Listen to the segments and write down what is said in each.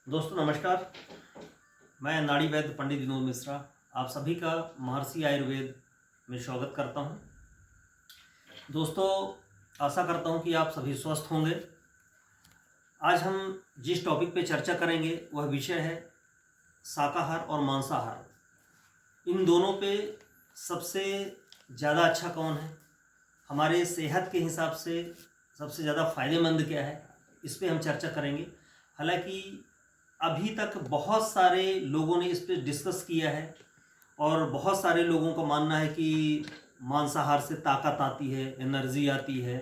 दोस्तों नमस्कार। मैं नाड़ी वैद्य पंडित विनोद मिश्रा आप सभी का महर्षि आयुर्वेद में स्वागत करता हूं। दोस्तों आशा करता हूं कि आप सभी स्वस्थ होंगे। आज हम जिस टॉपिक पे चर्चा करेंगे वह विषय है शाकाहार और मांसाहार। इन दोनों पे सबसे ज़्यादा अच्छा कौन है, हमारे सेहत के हिसाब से सबसे ज़्यादा फ़ायदेमंद क्या है, इस पे हम चर्चा करेंगे। हालांकि अभी तक बहुत सारे लोगों ने इस पर डिस्कस किया है और बहुत सारे लोगों का मानना है कि मांसाहार से ताकत आती है, एनर्जी आती है।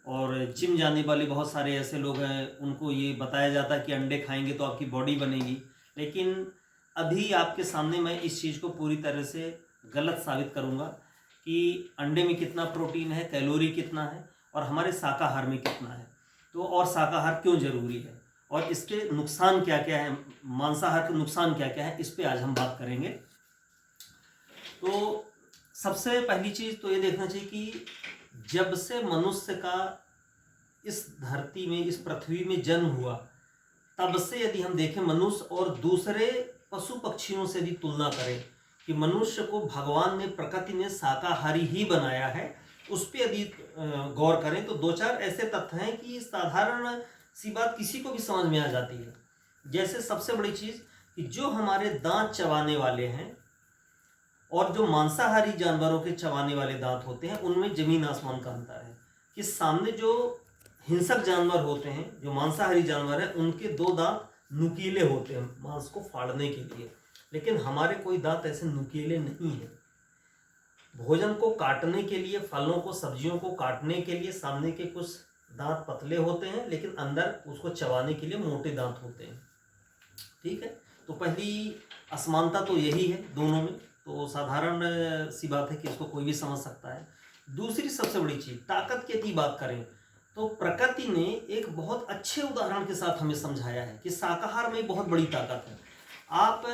और जिम जाने वाले बहुत सारे ऐसे लोग हैं, उनको ये बताया जाता है कि अंडे खाएंगे तो आपकी बॉडी बनेगी। लेकिन अभी आपके सामने मैं इस चीज़ को पूरी तरह से गलत साबित करूँगा कि अंडे में कितना प्रोटीन है, कैलोरी कितना है और हमारे शाकाहार में कितना है। तो और शाकाहार क्यों ज़रूरी है और इसके नुकसान क्या क्या है, मांसाहार के नुकसान क्या क्या है, इस पे आज हम बात करेंगे। तो सबसे पहली चीज़ तो ये देखना चाहिए कि जब से मनुष्य का इस धरती में, इस पृथ्वी में जन्म हुआ, तब से यदि हम देखें मनुष्य और दूसरे पशु पक्षियों से भी तुलना करें कि मनुष्य को भगवान ने, प्रकृति ने शाकाहारी ही बनाया है, उस पर यदि गौर करें तो दो चार ऐसे तथ्य हैं कि साधारण सी बात किसी को भी समझ में आ जाती है। जैसे सबसे बड़ी चीज़ कि जो हमारे दांत चबाने वाले हैं और जो मांसाहारी जानवरों के चबाने वाले दांत होते हैं, उनमें जमीन आसमान का अंतर है। कि सामने जो हिंसक जानवर होते हैं, जो मांसाहारी जानवर हैं, उनके दो दांत नुकीले होते हैं मांस को फाड़ने के लिए, लेकिन हमारे कोई दांत ऐसे नुकीले नहीं हैं। भोजन को काटने के लिए, फलों को, सब्जियों को काटने के लिए सामने के कुछ दांत पतले होते हैं, लेकिन अंदर उसको चबाने के लिए मोटे दांत होते हैं। ठीक है, तो पहली असमानता तो यही है दोनों में। तो साधारण सी बात है कि इसको कोई भी समझ सकता है। दूसरी सबसे बड़ी चीज़, ताकत की यदि बात करें तो प्रकृति ने एक बहुत अच्छे उदाहरण के साथ हमें समझाया है कि शाकाहार में बहुत बड़ी ताकत है। आप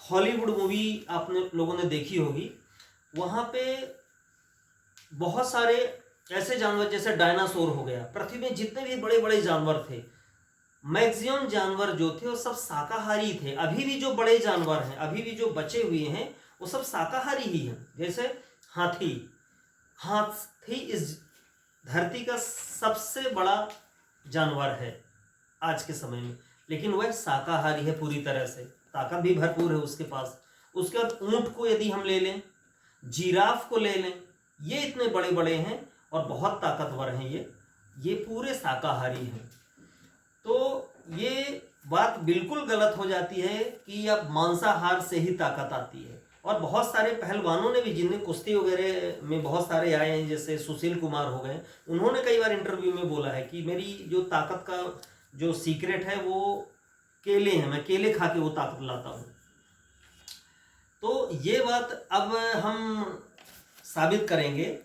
हॉलीवुड मूवी आपने लोगों ने देखी होगी, वहाँ पे बहुत सारे ऐसे जानवर, जैसे डायनासोर हो गया, पृथ्वी में जितने भी बड़े बड़े जानवर थे, मैक्सिमम जानवर जो थे वो सब शाकाहारी थे। अभी भी जो बड़े जानवर हैं, अभी भी जो बचे हुए हैं, वो सब शाकाहारी ही हैं। जैसे हाथी, हाथी इस धरती का सबसे बड़ा जानवर है आज के समय में, लेकिन वह शाकाहारी है पूरी तरह से, ताकत भी भरपूर है उसके पास। उसके बाद ऊंट को यदि हम ले लें, जिराफ को ले लें, ये इतने बड़े बड़े हैं और बहुत ताकतवर हैं, ये पूरे शाकाहारी हैं। तो ये बात बिल्कुल गलत हो जाती है कि अब मांसाहार से ही ताकत आती है। और बहुत सारे पहलवानों ने भी, जिन्हें कुश्ती वगैरह में बहुत सारे आए हैं, जैसे सुशील कुमार हो गए, उन्होंने कई बार इंटरव्यू में बोला है कि मेरी जो ताकत का जो सीक्रेट है वो केले हैं, मैं केले खा के वो ताकत लाता हूँ। तो ये बात अब हम साबित करेंगे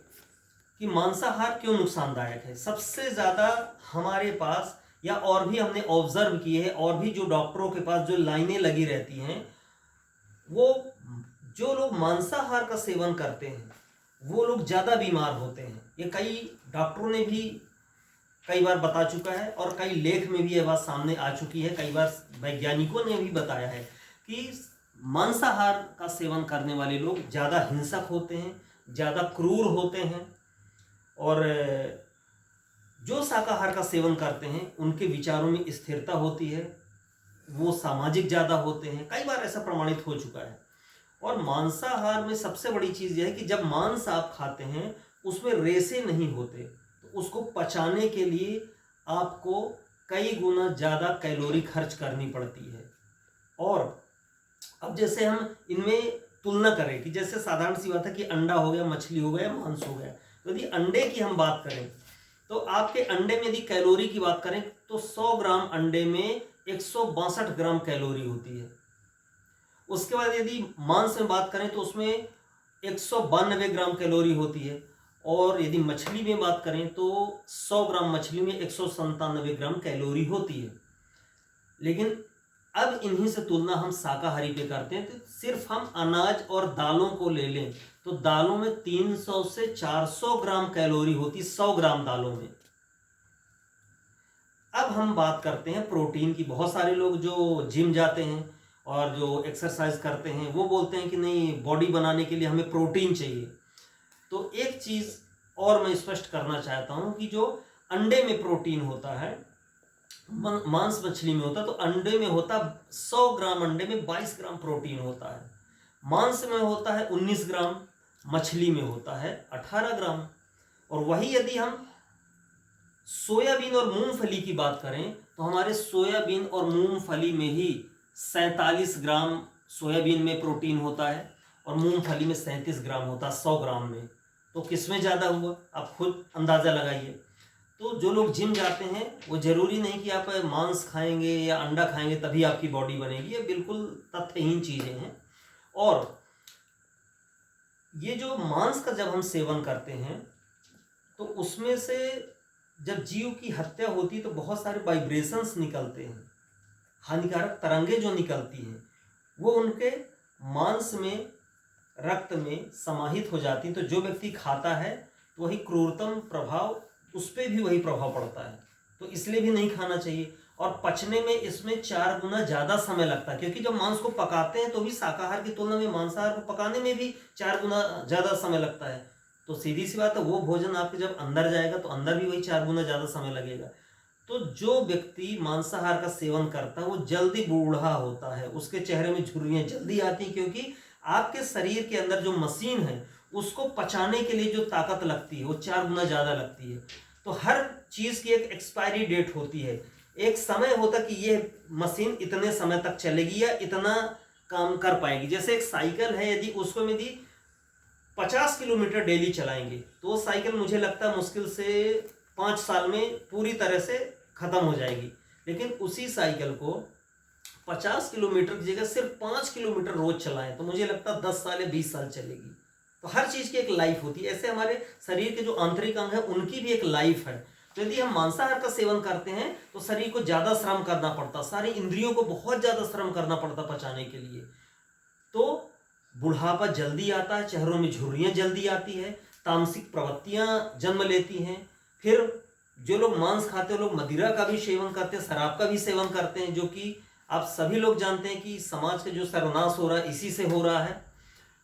कि मांसाहार क्यों नुकसानदायक है। सबसे ज़्यादा हमारे पास, या और भी हमने ऑब्जर्व किए हैं, और भी जो डॉक्टरों के पास जो लाइनें लगी रहती हैं, वो जो लोग मांसाहार का सेवन करते हैं वो लोग ज़्यादा बीमार होते हैं। ये कई डॉक्टरों ने भी कई बार बता चुका है और कई लेख में भी ये बात सामने आ चुकी है। कई बार वैज्ञानिकों ने भी बताया है कि मांसाहार का सेवन करने वाले लोग ज़्यादा हिंसक होते हैं, ज़्यादा क्रूर होते हैं, और जो शाकाहार का सेवन करते हैं उनके विचारों में स्थिरता होती है, वो सामाजिक ज़्यादा होते हैं। कई बार ऐसा प्रमाणित हो चुका है। और मांसाहार में सबसे बड़ी चीज़ यह है कि जब मांस आप खाते हैं उसमें रेशे नहीं होते, तो उसको पचाने के लिए आपको कई गुना ज़्यादा कैलोरी खर्च करनी पड़ती है। और अब जैसे हम इनमें तुलना करें कि जैसे साधारण सी बात है कि अंडा हो गया, मछली हो गया, मांस हो गया, तो यदि अंडे की हम बात करें तो आपके अंडे में यदि कैलोरी की बात करें तो 100 ग्राम अंडे में 162 ग्राम कैलोरी होती है। उसके बाद यदि मांस में बात करें तो उसमें 192 ग्राम कैलोरी होती है। और यदि मछली में बात करें तो 100 ग्राम मछली में 197 ग्राम कैलोरी होती है। लेकिन अब इन्हीं से तुलना हम शाकाहारी पे करते हैं, तो सिर्फ हम अनाज और दालों को ले लें तो दालों में 300 से 400 ग्राम कैलोरी होती, 100 ग्राम दालों में। अब हम बात करते हैं प्रोटीन की। बहुत सारे लोग जो जिम जाते हैं और जो एक्सरसाइज करते हैं वो बोलते हैं कि नहीं, बॉडी बनाने के लिए हमें प्रोटीन चाहिए। तो एक चीज़ और मैं स्पष्ट करना चाहता हूँ कि जो अंडे में प्रोटीन होता है, मांस मछली में होता है, तो अंडे में होता 100 ग्राम अंडे में 22 ग्राम प्रोटीन होता है, मांस में होता है 19 ग्राम, मछली में होता है 18 ग्राम। और वही यदि हम सोयाबीन और मूंगफली की बात करें तो हमारे सोयाबीन और मूंगफली में ही 47 ग्राम सोयाबीन में प्रोटीन होता है और मूंगफली में 37 ग्राम होता है 100 ग्राम में। तो किसमें ज़्यादा हुआ, आप खुद अंदाज़ा लगाइए। तो जो लोग जिम जाते हैं वो ज़रूरी नहीं कि आप मांस खाएंगे या अंडा खाएंगे तभी आपकी बॉडी बनेगी, ये बिल्कुल तथ्यहीन चीज़ें हैं। और ये जो मांस का जब हम सेवन करते हैं तो उसमें से जब जीव की हत्या होती है तो बहुत सारे वाइब्रेशंस निकलते हैं, हानिकारक तरंगे जो निकलती हैं वो उनके मांस में, रक्त में समाहित हो जाती हैं। तो जो व्यक्ति खाता है तो वही क्रूरतम प्रभाव, उस पर भी वही प्रभाव पड़ता है, तो इसलिए भी नहीं खाना चाहिए। और पचने में इसमें 4 गुना ज़्यादा समय लगता है, क्योंकि जब मांस को पकाते हैं तो भी शाकाहार की तुलना में मांसाहार को पकाने में भी 4 गुना ज़्यादा समय लगता है। तो सीधी सी बात है, वो भोजन आपके जब अंदर जाएगा तो अंदर भी वही 4 गुना ज़्यादा समय लगेगा। तो जो व्यक्ति मांसाहार का सेवन करता है वो जल्दी बूढ़ा होता है, उसके चेहरे में झुर्रियाँ जल्दी आती हैं, क्योंकि आपके शरीर के अंदर जो मशीन है उसको पचाने के लिए जो ताकत लगती है वो 4 गुना ज़्यादा लगती है। तो हर चीज़ की एक एक्सपायरी डेट होती है, एक समय होता कि ये मशीन इतने समय तक चलेगी या इतना काम कर पाएगी। जैसे एक साइकिल है, यदि उसको यदि 50 किलोमीटर डेली चलाएंगे तो वो साइकिल मुझे लगता है मुश्किल से 5 साल में पूरी तरह से ख़त्म हो जाएगी। लेकिन उसी साइकिल को 50 किलोमीटर की जगह सिर्फ 5 किलोमीटर रोज चलाएं तो मुझे लगता है 10 साल या 20 साल चलेगी। तो हर चीज़ की एक लाइफ होती है, ऐसे हमारे शरीर के जो आंतरिक अंग है उनकी भी एक लाइफ है। तो यदि हम मांसाहार का सेवन करते हैं तो शरीर को ज़्यादा श्रम करना पड़ता, सारी इंद्रियों को बहुत ज़्यादा श्रम करना पड़ता पचाने के लिए। तो बुढ़ापा जल्दी आता है, चेहरों में झुर्रियाँ जल्दी आती है, तामसिक प्रवृत्तियाँ जन्म लेती हैं। फिर जो लोग मांस खाते हैं लोग मदिरा का भी सेवन करते हैं, शराब का भी सेवन करते हैं, जो कि आप सभी लोग जानते हैं कि समाज का जो सर्वनाश हो रहा है इसी से हो रहा है।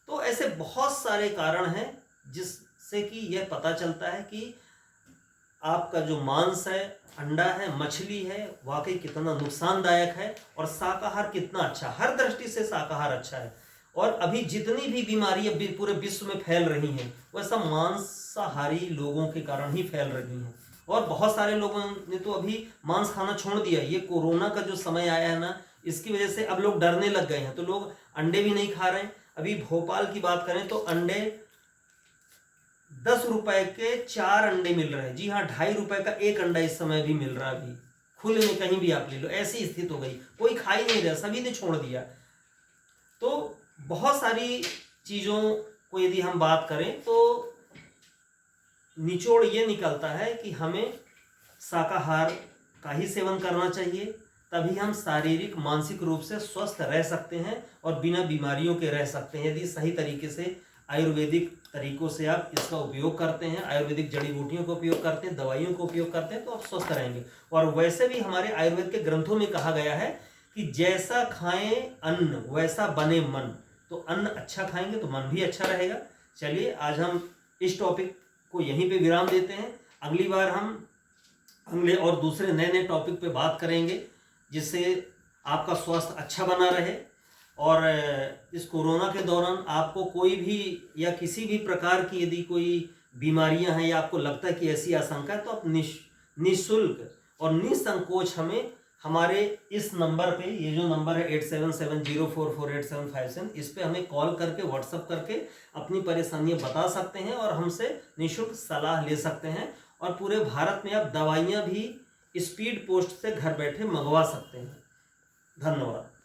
तो ऐसे बहुत सारे कारण हैं जिससे कि यह पता चलता है कि आपका जो मांस है, अंडा है, मछली है, वाकई कितना नुकसानदायक है और शाकाहार कितना अच्छा, हर दृष्टि से शाकाहार अच्छा है। और अभी जितनी भी बीमारियां पूरे विश्व में फैल रही हैं वह सब मांसाहारी लोगों के कारण ही फैल रही हैं। और बहुत सारे लोगों ने तो अभी मांस खाना छोड़ दिया। ये कोरोना का जो समय आया है ना, इसकी वजह से अब लोग डरने लग गए हैं, तो लोग अंडे भी नहीं खा रहे हैं। अभी भोपाल की बात करें तो अंडे 10 रुपए के 4 अंडे मिल रहे हैं। जी हाँ, 2.5 रुपए का एक अंडा इस समय भी मिल रहा है। अभी खुले में कहीं भी आप ले लो, ऐसी स्थिति हो गई, कोई खा ही नहीं रहा, सभी ने छोड़ दिया। तो बहुत सारी चीज़ों को यदि हम बात करें तो निचोड़ ये निकलता है कि हमें शाकाहार का ही सेवन करना चाहिए, तभी हम शारीरिक मानसिक रूप से स्वस्थ रह सकते हैं और बिना बीमारियों के रह सकते हैं। यदि सही तरीके से आयुर्वेदिक तरीकों से आप इसका उपयोग करते हैं, आयुर्वेदिक जड़ी बूटियों का उपयोग करते हैं, दवाइयों का उपयोग करते हैं, तो आप स्वस्थ रहेंगे। और वैसे भी हमारे आयुर्वेद के ग्रंथों में कहा गया है कि जैसा खाएं अन्न वैसा बने मन। तो अन्न अच्छा खाएंगे तो मन भी अच्छा रहेगा। चलिए, आज हम इस टॉपिक को यहीं पे विराम देते हैं। अगली बार हम अगले और दूसरे नए नए टॉपिक पे बात करेंगे, जिससे आपका स्वास्थ्य अच्छा बना रहे। और इस कोरोना के दौरान आपको कोई भी या किसी भी प्रकार की यदि कोई बीमारियां हैं या आपको लगता है कि ऐसी आशंका है, तो आप निःशुल्क और निसंकोच हमें हमारे इस नंबर पे, ये जो नंबर है 8770448757, इस पे हमें कॉल करके, व्हाट्सएप करके अपनी परेशानियां बता सकते हैं और हमसे निःशुल्क सलाह ले सकते हैं। और पूरे भारत में आप दवाइयाँ भी स्पीड पोस्ट से घर बैठे मंगवा सकते हैं। धन्यवाद।